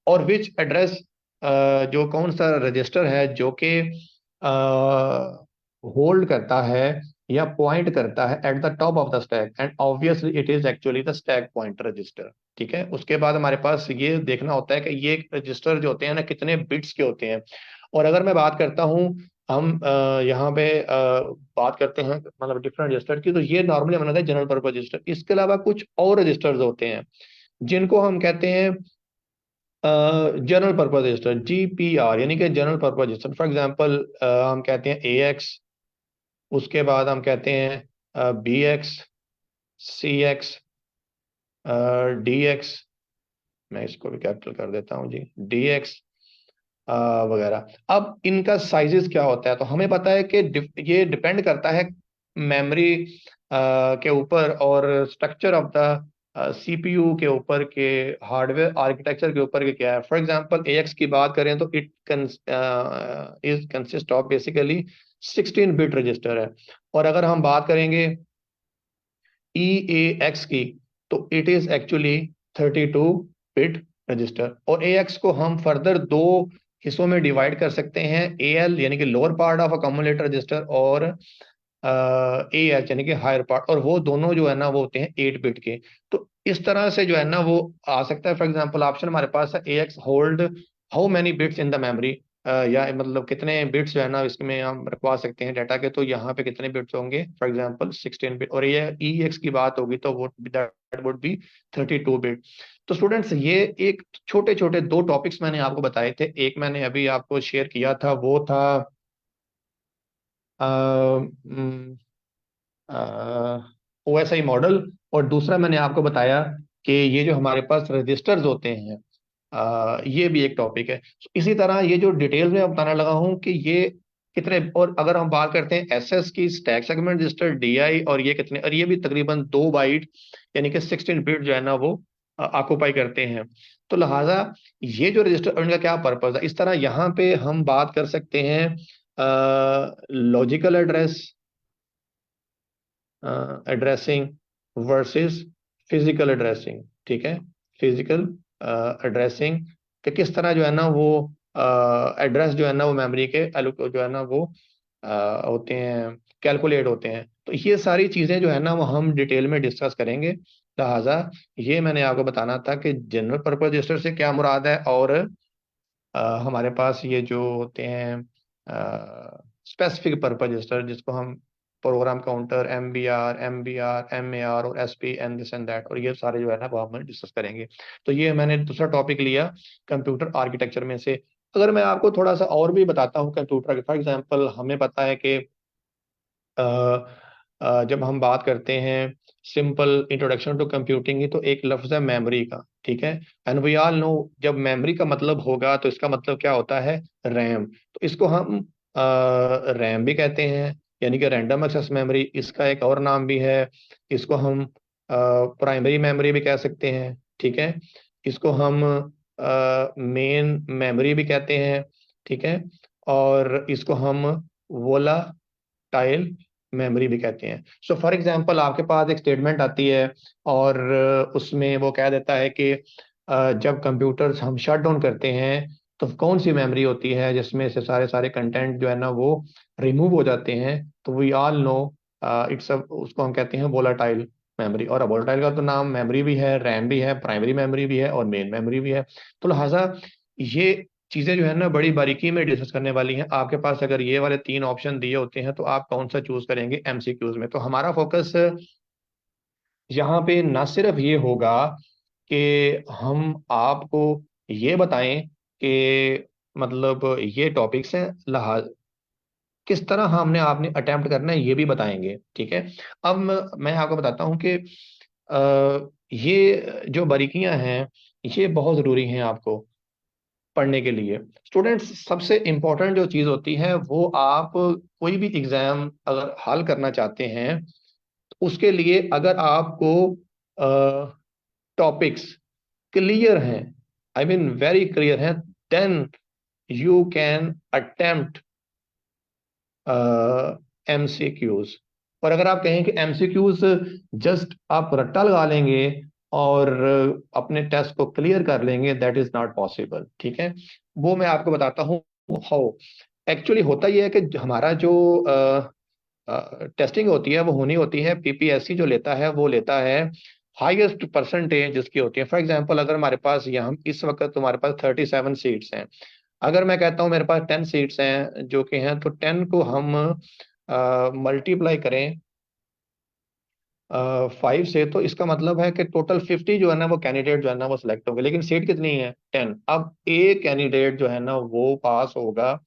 और विच एड्रेस, जो कौन सा रजिस्टर है जो कि होल्ड करता है या पॉइंट करता है at the top of the stack, and obviously it is actually the stack pointer register, ठीक है। उसके बाद हमारे पास ये देखना होता है कि ये रजिस्टर जो होते हैं ना कितने बिट्स के होते हैं। और अगर मैं बात करता हूँ, हम यहाँ पे बात करते हैं मतलब डिफरेंट रजिस्टर की, तो ये नॉर्मली बना है जनरल पर्पज रजिस्टर। इसके अलावा कुछ और रजिस्टर्स होते हैं जिनको हम कहते हैं जनरल पर्पज रजिस्टर, जीपीआर, यानी कि general purpose register. For example हम कहते हैं ए एक्स, उसके बाद हम कहते हैं बी एक्स, सी एक्स, डी एक्स, मैं इसको भी कैपिटल कर देता हूँ जी, डी एक्स वगैरह। अब इनका साइजेस क्या होता है, तो हमें पता है कि ये डिपेंड करता है मेमोरी के ऊपर और स्ट्रक्चर ऑफ द सीपीयू के ऊपर, के हार्डवेयर आर्किटेक्चर के ऊपर के क्या है। फॉर एग्जांपल एएक्स की बात करें तो it is consist of basically 16 bit register है। और अगर हम बात करेंगे ई ए एक्स की, तो it is actually 32 bit register. और ए एक्स को हम फर्दर दो हिस्सों में डिवाइड कर सकते हैं, ए एल यानी कि lower part of accumulator register, और ए एच यानी कि हायर पार्ट, और वो दोनों जो है ना वो होते हैं 8 बिट के। तो इस तरह से जो है ना वो आ सकता है। फॉर एग्जांपल ऑप्शन हमारे पास है A X hold how many bits in the memory, या मतलब कितने बिट्स जो है ना इसमें हम रखवा सकते हैं डाटा के, तो यहाँ पे कितने बिट्स होंगे, फॉर एग्जांपल 16 बिट। और ये ई एक्स की बात होगी तो वो दैट वुड बी 32 बिट। तो स्टूडेंट्स ये एक छोटे छोटे दो टॉपिक्स मैंने आपको बताए थे। एक मैंने अभी आपको शेयर किया था, वो था ओएसआई मॉडल। और दूसरा मैंने आपको बताया कि ये जो हमारे पास रजिस्टर्स होते हैं, ये भी एक टॉपिक है। इसी तरह ये जो डिटेल्स में बताने लगा हूँ कि ये कितने, और अगर हम बात करते हैं एसएस की, स्टैक सेगमेंट रजिस्टर, डीआई, और ये कितने, और ये भी तकरीबन 2 बाइट यानी कि 16 बिट जो है ना वो ऑक्युपाई करते हैं। तो लिहाजा ये जो रजिस्टर, उनका क्या पर्पज है, इस तरह यहाँ पे हम बात कर सकते हैं logical address addressing versus physical addressing, ठीक है। फिजिकल एड्रेसिंग कि किस तरह जो है ना वो एड्रेस जो है ना वो मेमोरी के जो है ना वो होते हैं, कैलकुलेट होते हैं। तो ये सारी चीजें जो है ना वो हम डिटेल में डिस्कस करेंगे। लिहाजा ये मैंने आपको बताना था कि जनरल पर्पज रजिस्टर से क्या मुराद है, और हमारे पास ये जो होते हैं स्पेसिफिक पर्पज रजिस्टर, जिसको हम program counter, M B R और S P and this and that, और ये सारे जो है ना वो हम डिस्कस करेंगे। तो ये मैंने दूसरा टॉपिक लिया कंप्यूटर आर्किटेक्चर में से। अगर मैं आपको थोड़ा सा और भी बताता हूँ कंप्यूटर, फॉर एग्जांपल हमें पता है कि अ, जब हम बात करते हैं सिंपल इंट्रोडक्शन टू कंप्यूटिंग की, तो एक लफ्ज है मेमोरी का, ठीक है। एंड वी ऑल नो जब मेमोरी का मतलब होगा तो इसका मतलब क्या होता है, रैम। तो इसको हम रैम भी कहते हैं, यानी कि रैंडम एक्सेस मेमोरी, इसका एक और नाम भी है। इसको हम प्राइमरी मेमोरी भी कह सकते हैं, ठीक है। इसको हम मेन मेमोरी भी कहते हैं, ठीक है। और इसको हम वोला टाइल मेमोरी भी कहते हैं। सो फॉर एग्जांपल आपके पास एक स्टेटमेंट आती है, और उसमें वो कह देता है कि जब कंप्यूटर हम शट डाउन करते हैं तो कौन सी मेमोरी होती है जिसमें से सारे सारे कंटेंट जो है ना वो रिमूव हो जाते हैं। तो वी ऑल नो इट्स उसको हम कहते हैं वोलाटाइल मेमोरी। और वोलाटाइल का तो नाम मेमोरी भी है, रैम भी है, प्राइमरी मेमोरी भी है, और मेन मेमोरी भी है। तो लिहाजा ये चीजें जो है ना बड़ी बारीकी में डिस्कस करने वाली हैं। आपके पास अगर ये वाले तीन ऑप्शन दिए होते हैं तो आप कौन सा चूज करेंगे एमसीक्यूज में। तो हमारा फोकस यहाँ पे ना सिर्फ ये होगा कि हम आपको ये बताएं कि मतलब ये टॉपिक्स हैं, लिहाज किस तरह हमने आपने अटेम्प्ट करना है ये भी बताएंगे, ठीक है। अब मैं आपको बताता हूँ कि ये जो बारीकियां हैं ये बहुत ज़रूरी हैं आपको पढ़ने के लिए। स्टूडेंट्स, सबसे इम्पोर्टेंट जो चीज़ होती है वो आप कोई भी एग्जाम अगर हल करना चाहते हैं तो उसके लिए अगर आपको टॉपिक्स क्लियर हैं, आई मीन वेरी क्लियर हैं, then you can attempt MCQs. और अगर आप कहें कि एमसीक्यूज जस्ट आप रट्टा लगा लेंगे और अपने टेस्ट को क्लियर कर लेंगे, दैट इज नॉट पॉसिबल, ठीक है। वो मैं आपको बताता हूँ हाउ। एक्चुअली होता यह है कि हमारा जो टेस्टिंग होती है वो होनी होती है, पीपीएससी जो लेता है वो लेता है हाईएस्ट परसेंटेज जिसकी होती है। फॉर एग्जांपल अगर हमारे पास यहाँ इस वक्त तुम्हारे पास 37 सीट्स हैं, अगर मैं कहता हूँ मेरे पास 10 सीट्स हैं जो कि हैं, तो 10 को हम मल्टीप्लाई करें 5 से, तो इसका मतलब है कि टोटल 50 जो है ना वो कैंडिडेट जो है ना वो सिलेक्ट होंगे। लेकिन सीट कितनी है, 10। अब एक कैंडिडेट जो है ना वो पास होगा,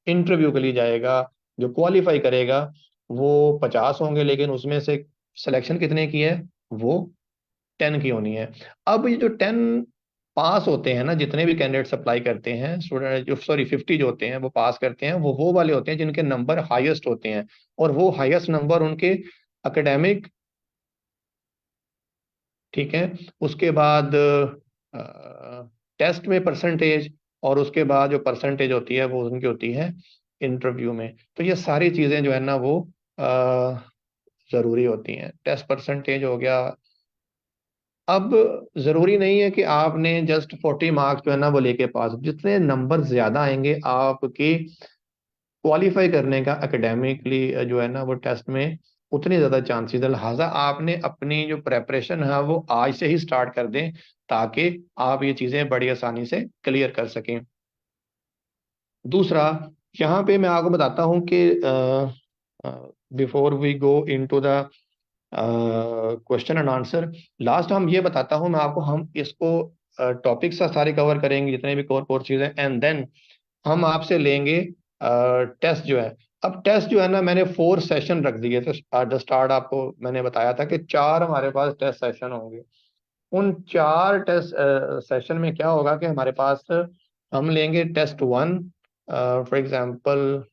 इंटरव्यू के लिए जाएगा, जो क्वालिफाई करेगा वो 50 होंगे, लेकिन उसमें से सिलेक्शन कितने की है, वो 10 की होनी है। अब ये जो 10 पास होते हैं ना, जितने भी कैंडिडेट्स अप्लाई करते हैं, स्टूडेंट जो सॉरी 50 जो होते हैं वो पास करते हैं, वो वाले होते हैं जिनके नंबर हाईएस्ट होते हैं। और वो हाईएस्ट नंबर उनके एकेडमिक, ठीक है, उसके बाद टेस्ट में परसेंटेज, और उसके बाद जो परसेंटेज होती है वो उनकी होती है इंटरव्यू में। तो ये सारी चीज़ें जो है ना वो ज़रूरी होती हैं। टेस्ट परसेंटेज हो गया। अब ज़रूरी नहीं है कि आपने जस्ट 40 मार्क्स जो है ना वो लेके पास, जितने नंबर ज़्यादा आएंगे आपके क्वालिफाई करने का एकेडमिकली जो है ना वो टेस्ट में, उतने ज़्यादा चांसेस है। लिहाजा आपने अपनी जो प्रेपरेशन है वो आज से ही स्टार्ट कर दें, ताकि आप ये चीज़ें बड़ी आसानी से क्लियर कर सकें। दूसरा, यहाँ पे मैं आपको बताता हूँ कि before we go into the question and answer, last हम ये बताता हूँ मैं आपको, हम इसको टॉपिक सारे कवर करेंगे जितने भी कोर कोर्सेज हैं, एंड देन हम आपसे लेंगे टेस्ट जो है। अब टेस्ट जो है ना मैंने 4 सेशन रख दिए थे एट द स्टार्ट। आपको मैंने बताया था कि 4 हमारे पास टेस्ट सेशन होंगे। उन 4 टेस्ट सेशन में क्या होगा कि हमारे पास हम लेंगे टेस्ट 1 फॉर एग्जांपल,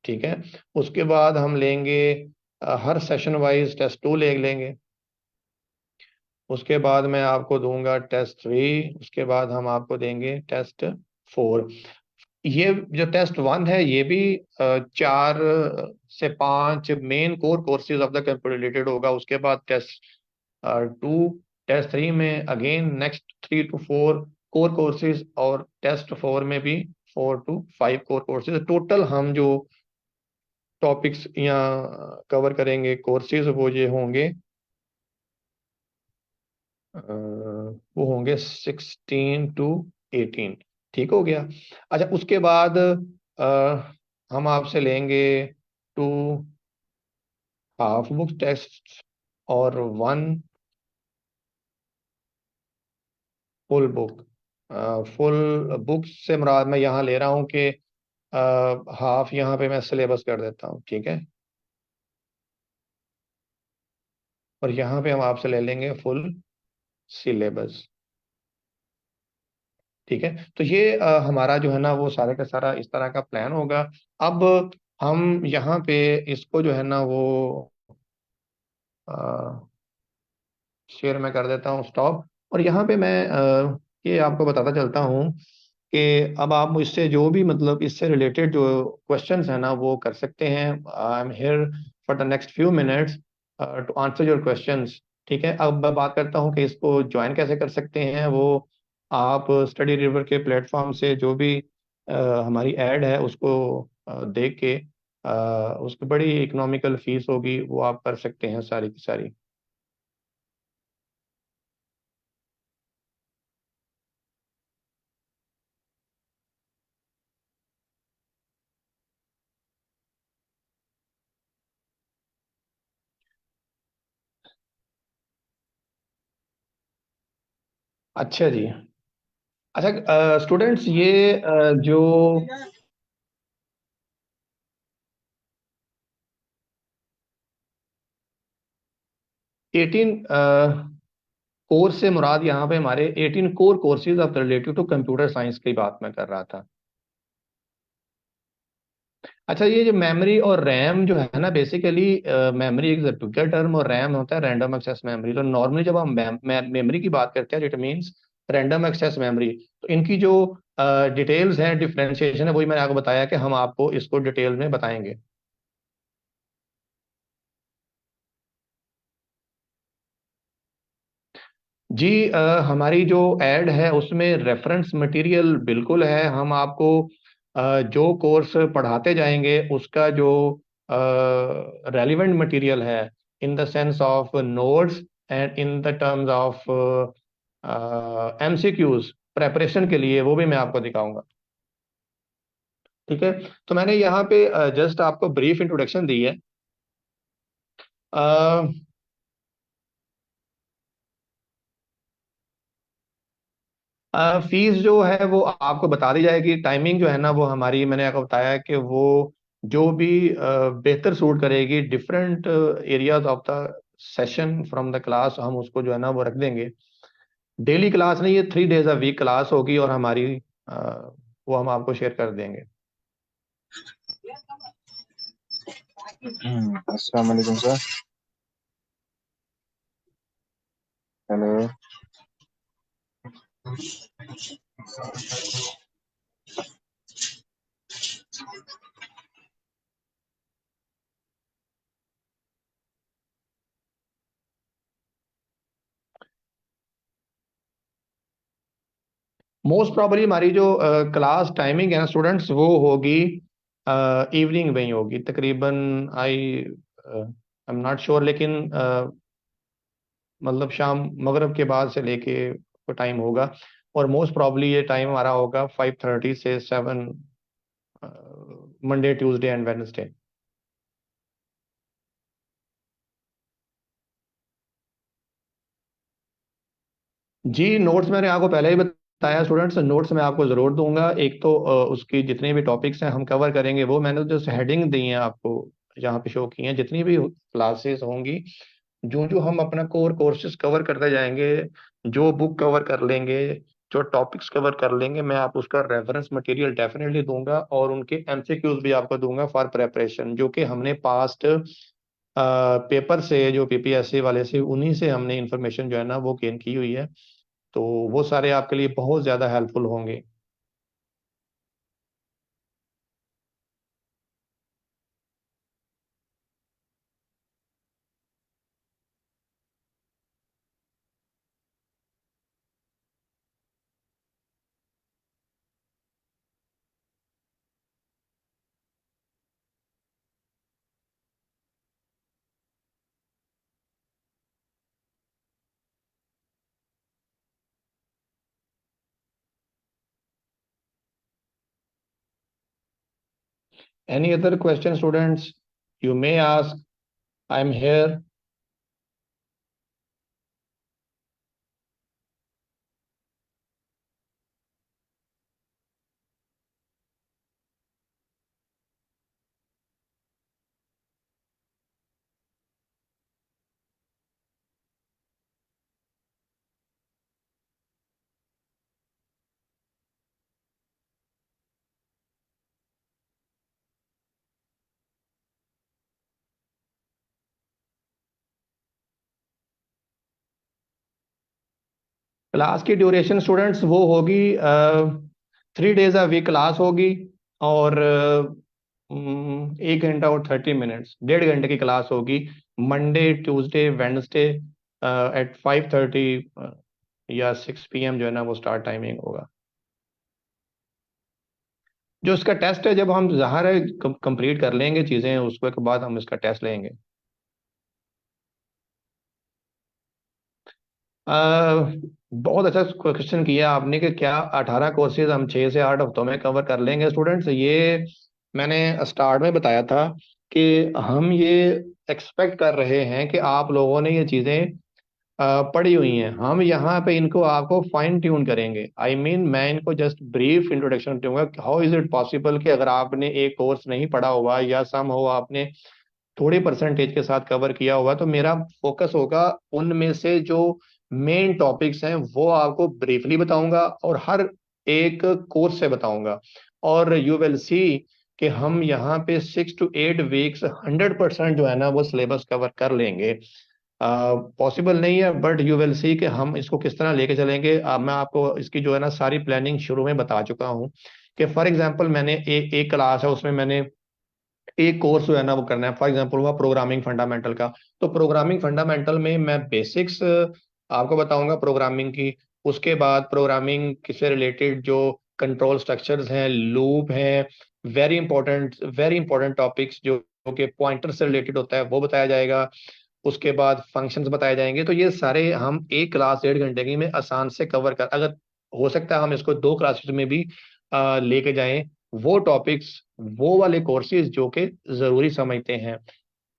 ठीक है। उसके बाद हम लेंगे हर सेशन वाइज टेस्ट 2 ले लेंगे। उसके बाद मैं आपको दूंगा टेस्ट 3। उसके बाद हम आपको देंगे टेस्ट 4। ये जो टेस्ट 1 है ये भी 4 से 5 main core courses of the computer related होगा। उसके बाद टेस्ट 2, टेस्ट 3 में again next 3 to 4 core courses, और टेस्ट 4 में भी 4 to 5 कोर कोर्सेज टोटल। हम जो टॉपिक्स यहाँ कवर करेंगे कोर्सेज वो ये होंगे, वो होंगे 16 to 18। ठीक हो गया। अच्छा, उसके बाद हम आपसे लेंगे 2 हाफ बुक टेस्ट और 1 फुल बुक। फुल बुक से मुराद मैं यहाँ ले रहा हूँ कि हाफ यहाँ पे मैं सिलेबस कर देता हूँ, ठीक है। और यहाँ पे हम आपसे ले लेंगे फुल सिलेबस, ठीक है। तो ये हमारा जो है ना वो सारे का सारा इस तरह का प्लान होगा। अब हम यहाँ पे इसको जो है ना वो शेयर में कर देता हूँ स्टॉप। और यहाँ पे मैं ये आपको बताता चलता हूँ कि अब आप मुझसे जो भी मतलब इससे रिलेटेड जो क्वेश्चंस है ना वो कर सकते हैं। I am here for the next few minutes to answer your questions, ठीक है। अब मैं बात करता हूँ कि इसको ज्वाइन कैसे कर सकते हैं। वो आप स्टडी रिवर के प्लेटफॉर्म से जो भी हमारी ऐड है उसको देख के उसकी बड़ी इकोनॉमिकल फीस होगी, वो आप कर सकते हैं सारी की सारी। अच्छा जी। अच्छा स्टूडेंट्स, ये जो 18 कोर्स से मुराद यहाँ पे हमारे 18 core courses of relative to computer science की बात मैं कर रहा था। अच्छा, ये जो मेमोरी और रैम जो है ना, बेसिकली मेमोरी एक टेक्निकल टर्म और रैम होता है रैंडम एक्सेस मेमोरी। तो नॉर्मली जब हम मेमोरी की बात करते हैं, it means random access memory. तो इनकी जो डिटेल्स हैं, डिफरेंशिएशन है, वही मैंने आपको बताया कि हम आपको इसको डिटेल में बताएंगे। जी हमारी जो एड है उसमें रेफरेंस मटेरियल बिल्कुल है। हम आपको जो कोर्स पढ़ाते जाएंगे उसका जो रेलिवेंट मटेरियल है, in the sense of notes and in the terms of MCQs preparation के लिए, वो भी मैं आपको दिखाऊंगा, ठीक है। तो मैंने यहाँ पे जस्ट आपको ब्रीफ इंट्रोडक्शन दी है। फीस जो है वो आपको बता दी जाएगी। टाइमिंग जो है ना वो हमारी, मैंने आपको बताया कि वो जो भी बेहतर सूट करेगी different areas of the session from the class, हम उसको जो है ना वो रख देंगे। डेली क्लास नहीं, ये 3 days अ वीक क्लास होगी और हमारी वो हम आपको शेयर कर देंगे। अस्सलाम वालेकुम सर। हेलो। मोस्ट प्रॉबली हमारी जो क्लास टाइमिंग है ना स्टूडेंट्स, वो होगी इवनिंग में ही होगी तकरीबन। आई आई एम नॉट श्योर, लेकिन मतलब शाम मगरिब के बाद से लेके को टाइम होगा। और मोस्ट प्रॉब्ली ये टाइम हमारा होगा 5:30 से 7, मंडे ट्यूसडे एंड वेडनेसडे। जी नोट्स मैंने आपको पहले ही बताया स्टूडेंट्स, नोट्स मैं आपको ज़रूर दूंगा। एक तो उसकी जितने भी टॉपिक्स हैं हम कवर करेंगे, वो मैंने जो हेडिंग दी हैं आपको यहाँ पे शो की हैं, जितनी भी क्लासेस होंगी, जो जो हम अपना कोर कोर्सेज कवर करते जाएंगे, जो बुक कवर कर लेंगे, जो टॉपिक्स कवर कर लेंगे, मैं आप उसका रेफरेंस मटेरियल डेफिनेटली दूंगा और उनके एमसीक्यूज भी आपको दूंगा फॉर प्रेपरेशन, जो कि हमने पास्ट पेपर से, जो पीपीएससी वाले से, उन्हीं से हमने इंफॉर्मेशन जो है ना वो गेन की हुई है। तो वो सारे आपके लिए बहुत ज़्यादा हेल्पफुल होंगे। Any other question, students? You may ask. I'm here. Class की ड्यूरेशन स्टूडेंट्स वो होगी 3 days अ वीक क्लास होगी। और 1 घंटा और 30 मिनट्स, 1.5 घंटे की क्लास होगी। मंडे ट्यूसडे वेडनेसडे एट 5:30 या 6 PM जो है ना वो स्टार्ट टाइमिंग होगा। जो इसका टेस्ट है, जब हम ज़ाहिर है कंप्लीट कर लेंगे चीज़ें, उसके बाद हम इसका टेस्ट लेंगे। बहुत अच्छा क्वेश्चन किया आपने कि क्या 18 कोर्सेज हम 6 से 8 हफ्तों में कवर कर लेंगे स्टूडेंट्स। ये मैंने स्टार्ट में बताया था कि हम ये एक्सपेक्ट कर रहे हैं कि आप लोगों ने ये चीज़ें पढ़ी हुई हैं। हम यहाँ पे इनको आपको फाइन ट्यून करेंगे। मैं इनको जस्ट ब्रीफ इंट्रोडक्शन दूंगा। हाउ इज इट पॉसिबल कि अगर आपने एक कोर्स नहीं पढ़ा हुआ या सम हो आपने थोड़ी परसेंटेज के साथ कवर किया हुआ, तो मेरा फोकस होगा उनमें से जो मेन टॉपिक्स हैं वो आपको ब्रीफली बताऊंगा और हर एक कोर्स से बताऊंगा। और यू विल सी कि हम यहाँ पे 6 to 8 वीक्स 100% जो है ना वो सिलेबस कवर कर लेंगे। पॉसिबल नहीं है, बट यू विल सी कि हम इसको किस तरह लेके चलेंगे। मैं आपको इसकी जो है ना सारी प्लानिंग शुरू में बता चुका हूँ कि फॉर एग्जांपल मैंने एक क्लास है, उसमें मैंने एक कोर्स जो है ना वो करना है। फॉर एग्जांपल हुआ प्रोग्रामिंग फंडामेंटल का। तो प्रोग्रामिंग फंडामेंटल में मैं बेसिक्स आपको बताऊंगा प्रोग्रामिंग की। उसके बाद प्रोग्रामिंग से रिलेटेड जो कंट्रोल स्ट्रक्चर्स हैं, लूप हैं, वेरी इंपॉर्टेंट टॉपिक्स जो कि पॉइंटर से रिलेटेड होता है वो बताया जाएगा। उसके बाद फंक्शंस बताए जाएंगे। तो ये सारे हम एक क्लास 1.5 घंटे की में आसान से कवर कर, अगर हो सकता है हम इसको 2 क्लासेस में भी लेके जाएं, वो टॉपिक्स, वो वाले कोर्सेज जो कि जरूरी समझते हैं।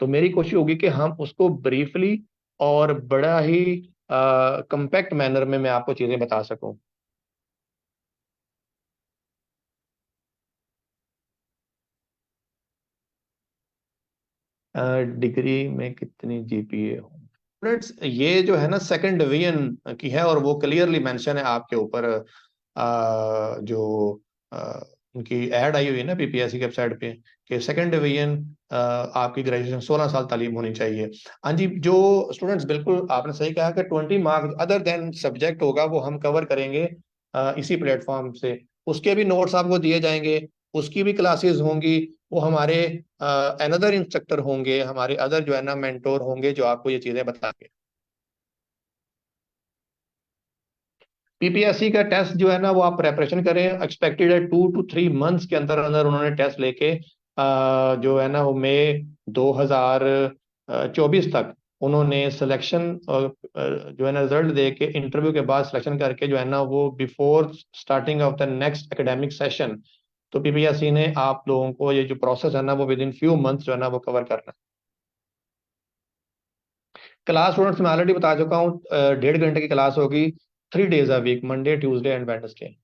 तो मेरी कोशिश होगी कि हम उसको ब्रीफली और बड़ा ही कंपैक्ट मैनर में मैं आपको चीजें बता सकूं। डिग्री में कितनी जीपीए हो स्टूडेंट्स, ये जो है ना सेकंड डिवीजन की है और वो क्लियरली मेंशन है आपके ऊपर। जो उनकी ऐड आई हुई है ना पीपीएससी की वेबसाइट पे कि सेकंड डिवीजन आपकी ग्रेजुएशन 16 साल तालीम होनी चाहिए। हाँ जी, जो स्टूडेंट्स बिल्कुल आपने सही कहा कि 20 मार्क्स अदर देन सब्जेक्ट होगा वो हम कवर करेंगे इसी प्लेटफॉर्म से। उसके भी नोट्स आपको दिए जाएंगे, उसकी भी क्लासेस होंगी। वो हमारे अनदर इंस्ट्रक्टर होंगे, हमारे अदर जो है ना मेंटोर होंगे जो आपको ये चीजें बताएंगे। पीपीएससी का टेस्ट जो है ना वो आप प्रेपरेशन करें। एक्सपेक्टेड है 2 to 3 मंथ्स के अंदर अंदर उन्होंने टेस्ट लेके जो है ना वो मई 2024 तक उन्होंने सिलेक्शन जो है ना रिजल्ट दे के इंटरव्यू के बाद सिलेक्शन करके जो है ना वो before starting of the next academic session. तो पीपीएससी ने आप लोगों को ये जो प्रोसेस है ना वो विद इन फ्यू मंथ्स जो है ना वो कवर करना है। क्लास स्टूडेंट्स मैं ऑलरेडी बता चुका हूँ, 1.5 घंटे की क्लास होगी। 3 days a week, Monday Tuesday and Wednesday.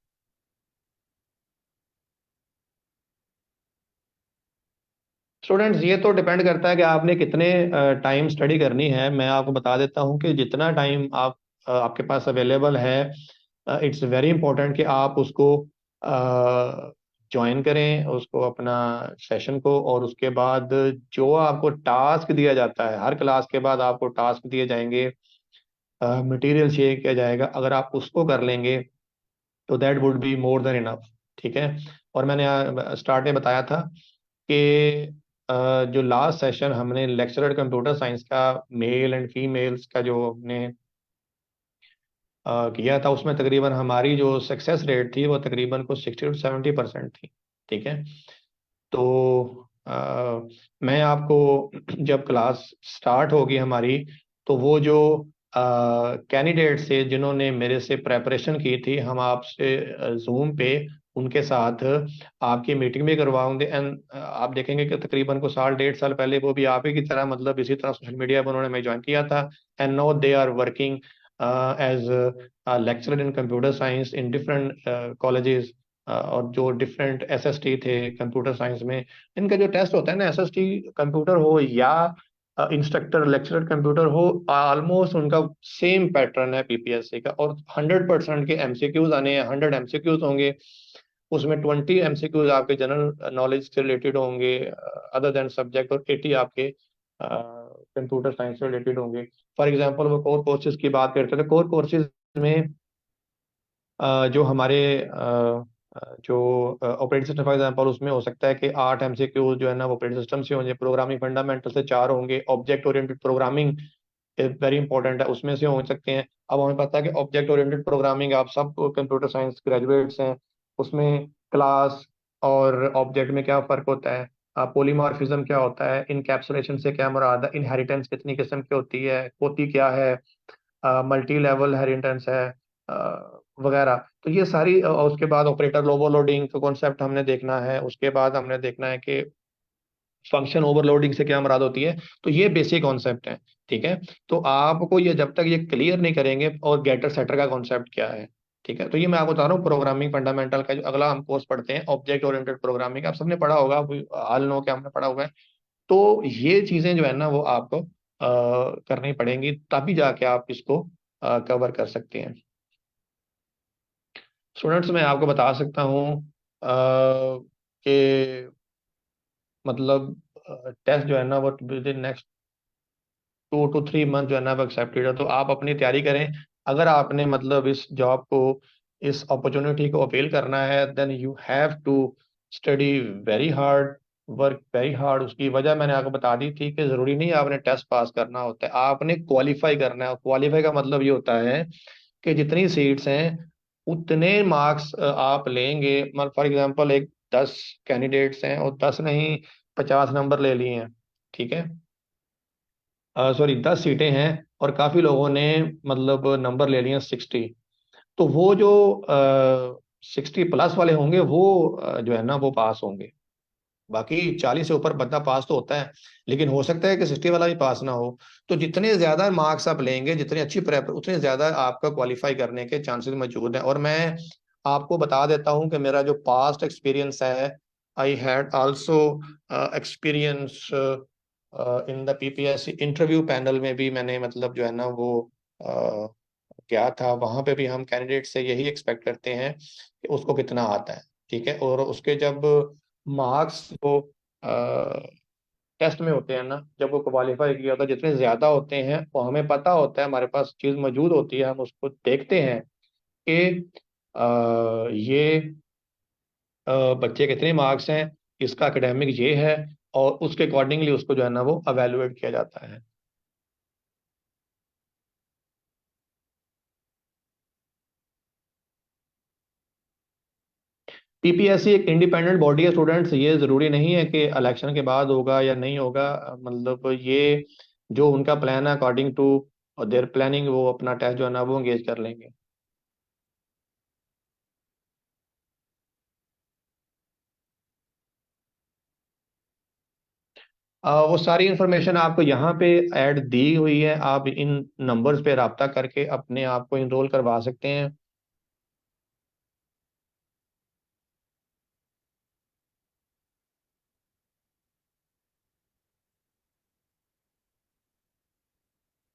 Students ये तो डिपेंड करता है कि आपने कितने टाइम स्टडी करनी है। मैं आपको बता देता हूँ कि जितना टाइम आपके पास अवेलेबल है, इट्स वेरी इंपॉर्टेंट कि आप उसको ज्वाइन करें, उसको अपना सेशन को। और उसके बाद जो आपको टास्क दिया जाता है, हर क्लास के बाद आपको टास्क दिए जाएंगे, मटेरियल शेयर किया जाएगा। अगर आप उसको कर लेंगे तो that would be more than enough. ठीक है। और मैंने स्टार्ट में बताया था कि जो लास्ट सेशन हमने लेक्चरर कंप्यूटर साइंस का मेल एंड फीमेल्स का जो हमने किया था, उसमें तकरीबन हमारी जो सक्सेस रेट थी वो तकरीबन कुछ 60 to 70% थी। ठीक है। तो मैं आपको जब क्लास स्टार्ट होगी हमारी, तो वो जो कैंडिडेट से जिन्होंने मेरे से प्रेपरेशन की थी, हम आपसे जूम पे उनके साथ आपकी मीटिंग भी करवाओगे। एंड आप देखेंगे कि तकरीबन को साल 1.5 साल पहले वो भी आप ही की तरह मतलब इसी तरह सोशल मीडिया पर उन्होंने मैं ज्वाइन किया था। And no they are working as lecturer in computer science in different colleges, और जो डिफरेंट एसएसटी थे कंप्यूटर साइंस में। इनका जो टेस्ट होता है ना, एसएसटी कंप्यूटर हो या इंस्ट्रक्टर लेक्चरर कंप्यूटर हो, ऑलमोस्ट उनका सेम पैटर्न है पीपीएससी का। और 100% के एमसीक्यूज आने हैं, 100 एमसीक्यूज होंगे। उसमें 20 एमसीक्यूज आपके जनरल नॉलेज से रिलेटेड होंगे अदर देन सब्जेक्ट, और 80 आपके कंप्यूटर साइंस से रिलेटेड होंगे। फॉर एग्जांपल वो कोर कोर्सेज की बात करते थे, कोर कोर्सेज में जो हमारे जो ऑपरेटिंग सिस्टम फॉर एग्जांपल, उसमें हो सकता है कि 8 एमसीक्यू जो है ना वो ऑपरेटिंग सिस्टम से होंगे, प्रोग्रामिंग फंडामेंटल से 4 होंगे, object oriented programming very important है उसमें से हो सकते हैं। अब हमें पता है कि ऑब्जेक्ट ओरिएंटेड प्रोग्रामिंग, आप सब कंप्यूटर साइंस ग्रेजुएट्स हैं, उसमें क्लास और ऑब्जेक्ट में क्या फर्क होता है, पॉलीमॉर्फिज्म क्या होता है, इनकैप्सुलेशन से क्या मुराद है, इनहेरिटेंस कितनी किस्म की होती है, होती क्या है, मल्टी लेवल हेरिटेंस है, वगैरह। तो ये सारी उसके बाद ऑपरेटर ओवरलोडिंग का कॉन्सेप्ट हमने देखना है। उसके बाद हमने देखना है कि फंक्शन ओवरलोडिंग से क्या मुराद होती है। तो ये बेसिक कॉन्सेप्ट है, ठीक है। तो आपको ये जब तक ये क्लियर नहीं करेंगे, और गेटर सेटर का कॉन्सेप्ट क्या है, ठीक है। तो ये मैं आपको बता रहा हूँ प्रोग्रामिंग फंडामेंटल का जो अगला हम कोर्स पढ़ते हैं, ऑब्जेक्ट ओरिएंटेड प्रोग्रामिंग, आप सबने पढ़ा होगा, हाल नो के हमने पढ़ा हुआ है। तो ये चीजें जो है ना वो आपको करनी पड़ेंगी, तभी जाके आप इसको कवर कर सकते हैं। स्टूडेंट्स, मैं आपको बता सकता हूँ कि मतलब टेस्ट जो है ना वो with in next 2 to 3 month जो है ना वो एक्सेप्टेड है। तो आप अपनी तैयारी करें। अगर आपने मतलब इस जॉब को, इस अपॉर्चुनिटी को अपील करना है, then you have to study very hard, work very hard. उसकी वजह मैंने आपको बता दी थी कि जरूरी नहीं आपने टेस्ट पास करना होता है, आपने क्वालिफाई करना है। क्वालिफाई का मतलब ये होता है कि जितनी सीट्स हैं उतने मार्क्स आप लेंगे। मतलब फॉर एग्जांपल एक 10 कैंडिडेट्स हैं और 10 नहीं, 50 नंबर ले लिए हैं, ठीक है। सॉरी, 10 सीटें हैं और काफी लोगों ने मतलब नंबर ले लिए 60। तो वो जो 60+ वाले होंगे वो जो है ना वो पास होंगे। बाकी 40 से ऊपर बंदा पास तो होता है, लेकिन हो सकता है कि 60 वाला भी पास ना हो। तो जितने ज्यादा मार्क्स आप लेंगे, जितनी अच्छी प्रेप, उतने ज्यादा आपका क्वालिफाई करने के चांसेस मौजूद हैं। और मैं आपको बता देता हूं कि मेरा जो पास्ट एक्सपीरियंस है, I had also experience in the PPSC interview panel में भी। मैंने मतलब जो है ना वो गया था, वहां पे भी हम कैंडिडेट से यही एक्सपेक्ट करते हैं कि उसको कितना आता है, ठीक है। और उसके जब मार्क्स वो टेस्ट में होते हैं ना, जब वो क्वालिफाई किया होता है, जितने ज्यादा होते हैं वो हमें पता होता है, हमारे पास चीज मौजूद होती है, हम उसको देखते हैं कि ये बच्चे कितने मार्क्स हैं, इसका एकेडमिक ये है, और उसके अकॉर्डिंगली उसको जो है ना वो अवेलुएट किया जाता है। पीपीएससी एक इंडिपेंडेंट बॉडी है स्टूडेंट्स, ये जरूरी नहीं है कि इलेक्शन के बाद होगा या नहीं होगा। मतलब ये जो उनका प्लान है अकॉर्डिंग टू देयर प्लानिंग, वो अपना टेस्ट जो है ना वो एंगेज कर लेंगे। वो सारी इंफॉर्मेशन आपको यहाँ पे ऐड दी हुई है, आप इन नंबर्स पे राब्ता करके अपने आप को इनरोल करवा सकते हैं।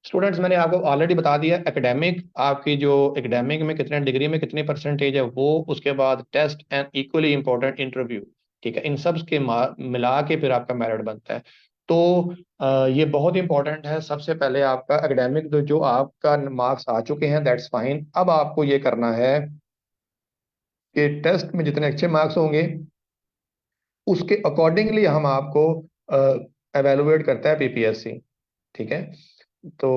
स्टूडेंट्स, मैंने आपको ऑलरेडी बता दिया, एकेडमिक आपकी जो एकेडमिक में कितने डिग्री में कितनी परसेंटेज है वो, उसके बाद test and equally important interview, ठीक है। इन सब के मिला के फिर आपका मेरिट बनता है। तो ये बहुत इंपॉर्टेंट है। सबसे पहले आपका एकेडमिक जो आपका मार्क्स आ चुके हैं, दैट्स फाइन। अब आपको ये करना है कि टेस्ट में जितने अच्छे मार्क्स होंगे उसके अकॉर्डिंगली हम आपको एवेलुएट करता है पीपीएससी, ठीक है। तो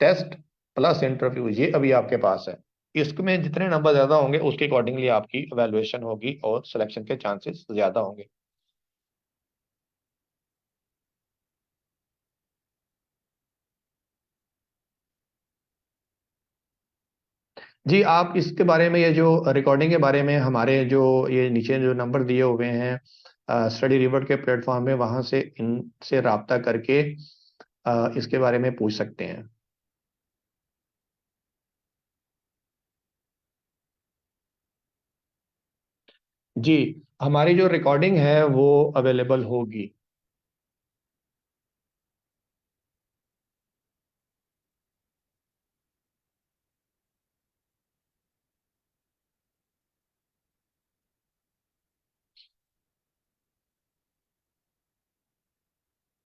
टेस्ट प्लस इंटरव्यू ये अभी आपके पास है, इसमें जितने नंबर ज्यादा होंगे उसके अकॉर्डिंगली आपकी एवेलुएशन होगी और सिलेक्शन के चांसेस ज्यादा होंगे। जी, आप इसके बारे में, ये जो रिकॉर्डिंग के बारे में, हमारे जो ये नीचे जो नंबर दिए हुए हैं स्टडी रिवर्ट के प्लेटफॉर्म में, वहां से इनसे राब्ता करके इसके बारे में पूछ सकते हैं। जी, हमारी जो रिकॉर्डिंग है वो अवेलेबल होगी।